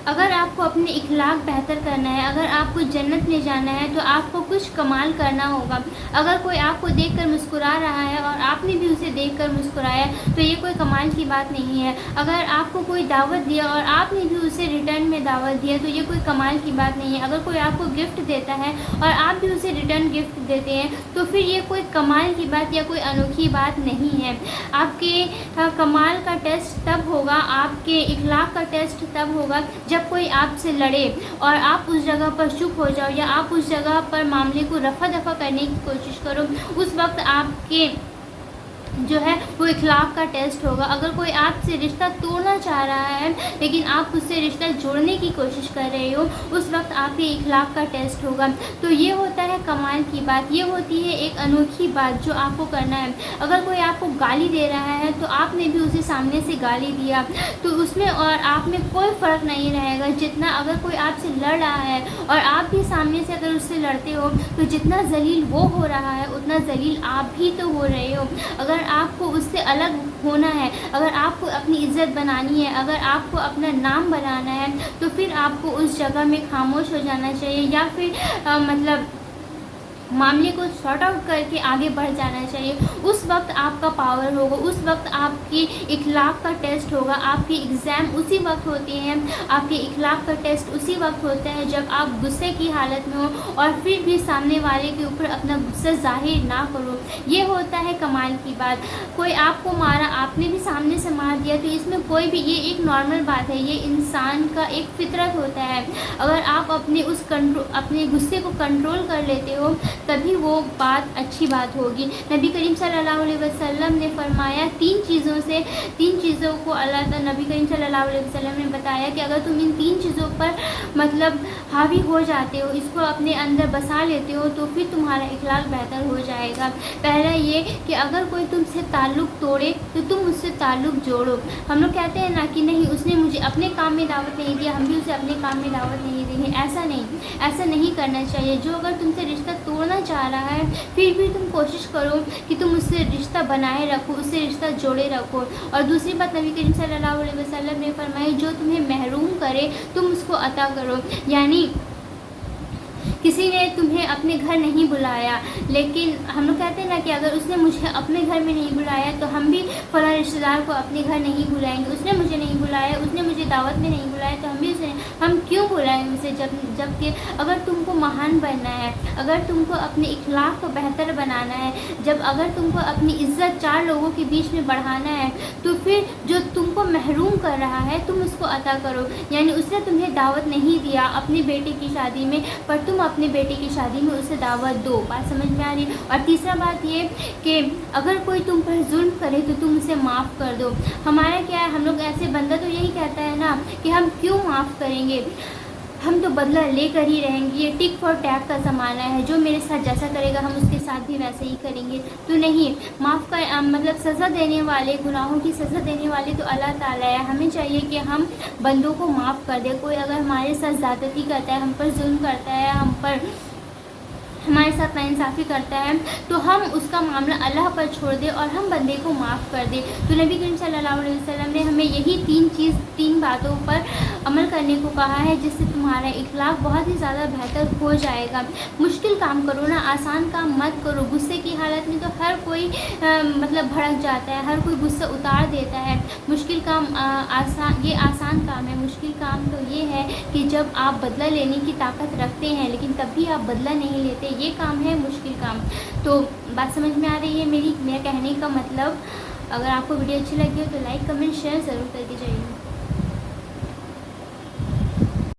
اگر آپ کو اپنے اخلاق بہتر کرنا ہے، اگر آپ کو جنت میں جانا ہے تو آپ کو کچھ کمال کرنا ہوگا۔ اگر کوئی آپ کو دیکھ کر مسکرا رہا ہے اور آپ نے بھی اسے دیکھ کر مسکرایا تو یہ کوئی کمال کی بات نہیں ہے۔ اگر آپ کو کوئی دعوت دیا اور آپ نے بھی اسے ریٹرن میں دعوت دیا تو یہ کوئی کمال کی بات نہیں ہے۔ اگر کوئی آپ کو گفٹ دیتا ہے اور آپ بھی اسے ریٹرن گفٹ دیتے ہیں تو پھر یہ کوئی کمال کی بات یا کوئی انوکھی بات نہیں ہے۔ آپ کے کمال کا ٹیسٹ تب ہوگا، آپ کے اخلاق کا ٹیسٹ تب ہوگا جب کوئی آپ سے لڑے اور آپ اس جگہ پر چپ ہو جاؤ یا آپ اس جگہ پر معاملے کو رفع دفع کرنے کی کوشش کرو، اس وقت آپ کے جو ہے وہ اخلاق کا ٹیسٹ ہوگا۔ اگر کوئی آپ سے رشتہ توڑنا چاہ رہا ہے لیکن آپ اس سے رشتہ جوڑنے کی کوشش کر رہے ہو، اس وقت آپ کے اخلاق کا ٹیسٹ ہوگا۔ تو یہ ہوتا ہے کمال کی بات، یہ ہوتی ہے ایک انوکھی بات جو آپ کو کرنا ہے۔ اگر کوئی آپ کو گالی دے رہا ہے تو آپ نے بھی اسے سامنے سے گالی دیا تو اس میں اور آپ میں کوئی فرق نہیں رہے گا۔ جتنا اگر کوئی آپ سے لڑ رہا ہے اور آپ بھی سامنے سے اگر اس سے لڑتے ہو تو جتنا ذلیل وہ ہو رہا ہے اتنا ذلیل آپ بھی تو ہو رہے ہو۔ اگر آپ کو اس سے الگ ہونا ہے، اگر آپ کو اپنی عزت بنانی ہے، اگر آپ کو اپنا نام بنانا ہے تو پھر آپ کو اس جگہ میں خاموش ہو جانا چاہیے یا پھر معاملے کو سارٹ آؤٹ کر کے آگے بڑھ جانا چاہیے۔ اس وقت آپ کا پاور ہوگا، اس وقت آپ کی اخلاق کا ٹیسٹ ہوگا۔ آپ کے ایگزام اسی وقت ہوتے ہیں، آپ کے اخلاق کا ٹیسٹ اسی وقت ہوتا ہے جب آپ غصے کی حالت میں ہو اور پھر بھی سامنے والے کے اوپر اپنا غصہ ظاہر نہ کرو۔ یہ ہوتا ہے کمال کی بات۔ کوئی آپ کو مارا، آپ نے بھی سامنے سے مار دیا تو اس میں کوئی بھی، یہ ایک نارمل بات ہے، یہ انسان کا ایک فطرت ہوتا ہے۔ اگر آپ اپنے غصے کو کنٹرول کر لیتے ہو تبھی وہ بات اچھی بات ہوگی۔ نبی کریم صلی اللہ علیہ وسلم نے فرمایا تین چیزوں کو نبی کریم صلی اللہ علیہ وسلم نے بتایا کہ اگر تم ان تین چیزوں پر حاوی ہو جاتے ہو، اس کو اپنے اندر بسا لیتے ہو تو پھر تمہارا اخلاق بہتر ہو جائے گا۔ پہلا یہ کہ اگر کوئی تم سے تعلق توڑے تو تم اس سے تعلق جوڑو۔ ہم لوگ کہتے ہیں نا کہ نہیں اس نے مجھے اپنے کام میں دعوت نہیں دیا، ہم بھی اسے اپنے کام میں دعوت نہیں دیں گے۔ ایسا نہیں کرنا چاہیے۔ جو اگر تم سے رشتہ توڑنا چاہ رہا ہے پھر بھی تم کوشش کرو کہ تم اس سے رشتہ بنائے رکھو، اس سے رشتہ جوڑے رکھو۔ اور دوسری بات نبی کریم صلی اللہ علیہ وسلم نے فرمائی جو تمہیں محروم کرے تم اس کو عطا کرو۔ یعنی کسی نے تمہیں اپنے گھر نہیں بلایا، لیکن ہم لوگ کہتے ہیں نا کہ اگر اس نے مجھے اپنے گھر میں نہیں بلایا تو ہم بھی فلاں رشتہ دار کو اپنے گھر نہیں بلائیں گے۔ اس نے مجھے نہیں بلایا، اس نے مجھے دعوت میں نہیں بلایا تو ہم کیوں بلائیں اسے؟ جبکہ اگر تم کو مہان بننا ہے، اگر تم کو اپنے اخلاق کو بہتر بنانا ہے، اگر تم کو اپنی عزت چار لوگوں کے بیچ میں بڑھانا ہے تو پھر جو تم کو محروم کر رہا ہے تم اس کو عطا کرو۔ یعنی اس نے تمہیں دعوت نہیں دیا اپنے بیٹے کی شادی میں، پر تم اپنے بیٹے کی شادی میں اسے دعوت دو۔ بات سمجھ میں آ رہی ہے؟ اور تیسرا بات یہ کہ اگر کوئی تم پر ظلم کرے تو تم اسے معاف کر دو۔ ہمارا کیا ہے، ہم لوگ ایسے، بندہ تو یہی کہتا ہے نا کہ ہم کیوں معاف کریں گے، ہم تو بدلہ لے کر ہی رہیں گے، یہ ٹک فار ٹیک کا زمانہ ہے، جو میرے ساتھ جیسا کرے گا ہم اس کے ساتھ بھی ویسے ہی کریں گے۔ تو نہیں، معاف کر سزا دینے والے، گناہوں کی سزا دینے والے تو اللہ تعالیٰ ہے۔ ہمیں چاہیے کہ ہم بندوں کو معاف کر دیں۔ کوئی اگر ہمارے ساتھ زیادتی کرتا ہے، ہم پر ظلم کرتا ہے، ہمارے ساتھ ناانصافی کرتا ہے تو ہم اس کا معاملہ اللہ پر چھوڑ دیں اور ہم بندے کو معاف کر دیں۔ تو نبی کریم صلی اللہ علیہ وسلم نے ہمیں یہی تین باتوں پر عمل کرنے کو کہا ہے جس سے تمہارا اخلاق بہت ہی زیادہ بہتر ہو جائے گا۔ مشکل کام کرو نا، آسان کام مت کرو۔ غصے کی حالت میں تو ہر کوئی بھڑک جاتا ہے، ہر کوئی غصہ اتار دیتا ہے۔ مشکل کام یہ آسان کام ہے۔ مشکل کام تو یہ ہے کہ جب آپ بدلہ لینے کی طاقت رکھتے ہیں لیکن تب بھی آپ بدلہ نہیں لیتے، یہ کام ہے مشکل کام۔ تو بات سمجھ میں آ رہی ہے میرا کہنے کا مطلب؟ اگر آپ کو ویڈیو اچھی لگی ہو تو لائک، کمنٹ، شیئر ضرور کر کے جائیے۔